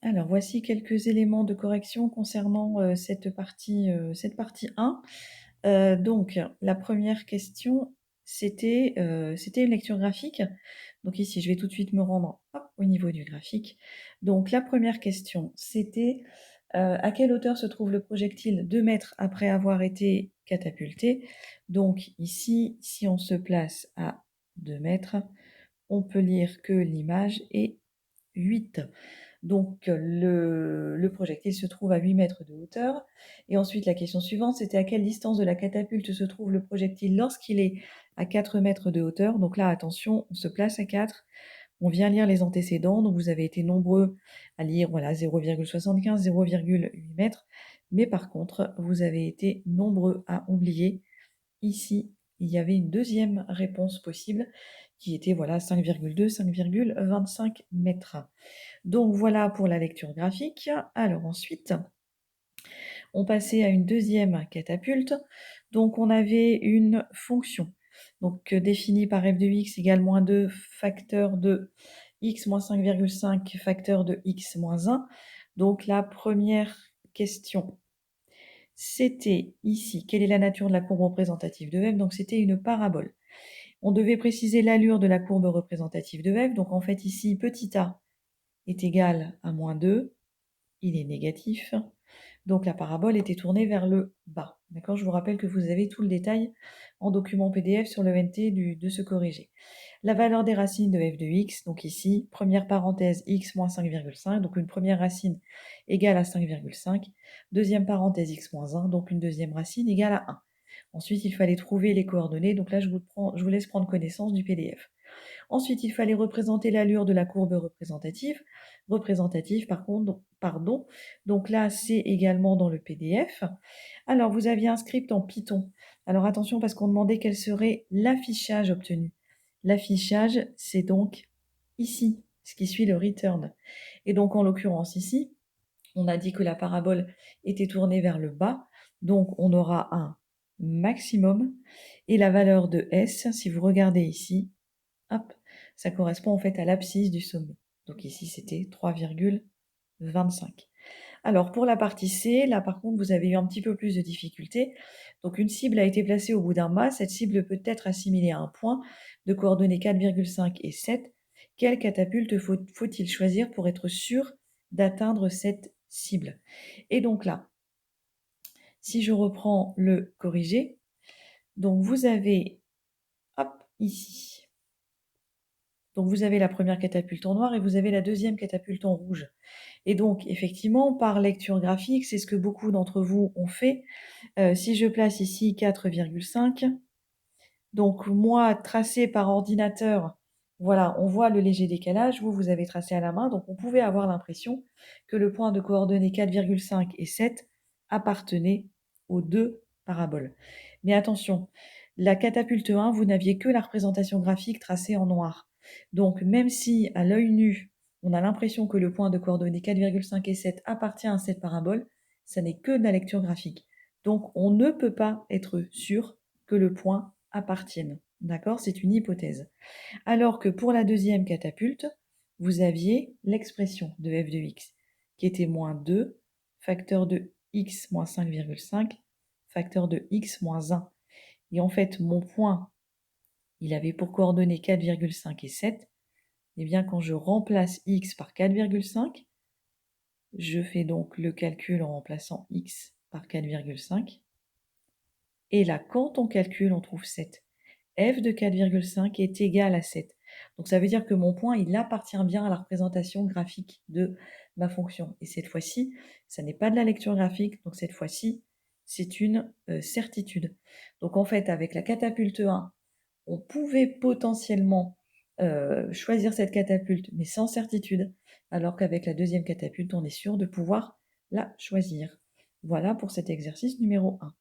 Alors, voici quelques éléments de correction concernant cette partie 1. Donc, la première question, c'était une lecture graphique. Donc ici, je vais tout de suite me rendre hop, au niveau du graphique. Donc, la première question, c'était à quelle hauteur se trouve le projectile 2 mètres après avoir été catapulté. Donc ici, si on se place à 2 mètres, on peut lire que l'image est 8. Donc le projectile se trouve à 8 mètres de hauteur. Et ensuite, la question suivante, c'était à quelle distance de la catapulte se trouve le projectile lorsqu'il est à 4 mètres de hauteur. Donc là, attention, on se place à 4. On vient lire les antécédents. Donc vous avez été nombreux à lire voilà, 0,75, 0,8 mètres. Mais par contre, vous avez été nombreux à oublier. Ici, il y avait une deuxième réponse possible qui était voilà 5,2, 5,25 mètres. Donc voilà pour la lecture graphique. Alors ensuite, on passait à une deuxième catapulte. Donc on avait une fonction donc, définie par f de x égale moins 2 facteur de x moins 5,5 facteur de x moins 1. Donc la première question, c'était ici, quelle est la nature de la courbe représentative de f? Donc c'était une parabole. On devait préciser l'allure de la courbe représentative de f. Donc en fait ici, petit a est égal à moins 2, il est négatif. Donc la parabole était tournée vers le bas. D'accord? Je vous rappelle que vous avez tout le détail en document PDF sur le NT de ce corrigé. La valeur des racines de f de x, donc ici, première parenthèse x moins 5,5, donc une première racine égale à 5,5. Deuxième parenthèse x moins 1, donc une deuxième racine égale à 1. Ensuite, il fallait trouver les coordonnées, donc là je vous laisse prendre connaissance du PDF. Ensuite, il fallait représenter l'allure de la courbe représentative. Pardon. Donc là, c'est également dans le PDF. Alors, vous aviez un script en Python. Alors attention parce qu'on demandait quel serait l'affichage obtenu. L'affichage, c'est donc ici, ce qui suit le return. Et donc, en l'occurrence ici, on a dit que la parabole était tournée vers le bas. Donc, on aura un maximum. Et la valeur de S, si vous regardez ici, hop, ça correspond en fait à l'abscisse du sommet. Donc ici, c'était 3,25. Alors pour la partie C, là par contre, vous avez eu un petit peu plus de difficultés. Donc une cible a été placée au bout d'un mât. Cette cible peut être assimilée à un point de coordonnées 4,5 et 7. Quelle catapulte faut-il choisir pour être sûr d'atteindre cette cible? Et donc là, si je reprends le corrigé, donc vous avez, hop, ici, donc vous avez la première catapulte en noir et vous avez la deuxième catapulte en rouge. Et donc effectivement, par lecture graphique, c'est ce que beaucoup d'entre vous ont fait. Si je place ici 4,5, donc moi, tracé par ordinateur, voilà, on voit le léger décalage. Vous avez tracé à la main, donc on pouvait avoir l'impression que le point de coordonnées 4,5 et 7 appartenait aux deux paraboles. Mais attention, la catapulte 1, vous n'aviez que la représentation graphique tracée en noir. Donc même si à l'œil nu, on a l'impression que le point de coordonnées 4,5 et 7 appartient à cette parabole, ça n'est que de la lecture graphique. Donc on ne peut pas être sûr que le point appartienne. D'accord? C'est une hypothèse. Alors que pour la deuxième catapulte, vous aviez l'expression de f de x qui était moins 2, facteur de x moins 5,5, facteur de x moins 1. Et en fait, mon point, il avait pour coordonnées 4,5 et 7. Et bien, quand je remplace x par 4,5, je fais donc le calcul en remplaçant x par 4,5. Et là, quand on calcule, on trouve 7. F de 4,5 est égal à 7. Donc ça veut dire que mon point, il appartient bien à la représentation graphique de ma fonction. Et cette fois-ci, ça n'est pas de la lecture graphique, donc cette fois-ci, c'est une certitude. Donc en fait, avec la catapulte 1, on pouvait potentiellement choisir cette catapulte, mais sans certitude, alors qu'avec la deuxième catapulte, on est sûr de pouvoir la choisir. Voilà pour cet exercice numéro 1.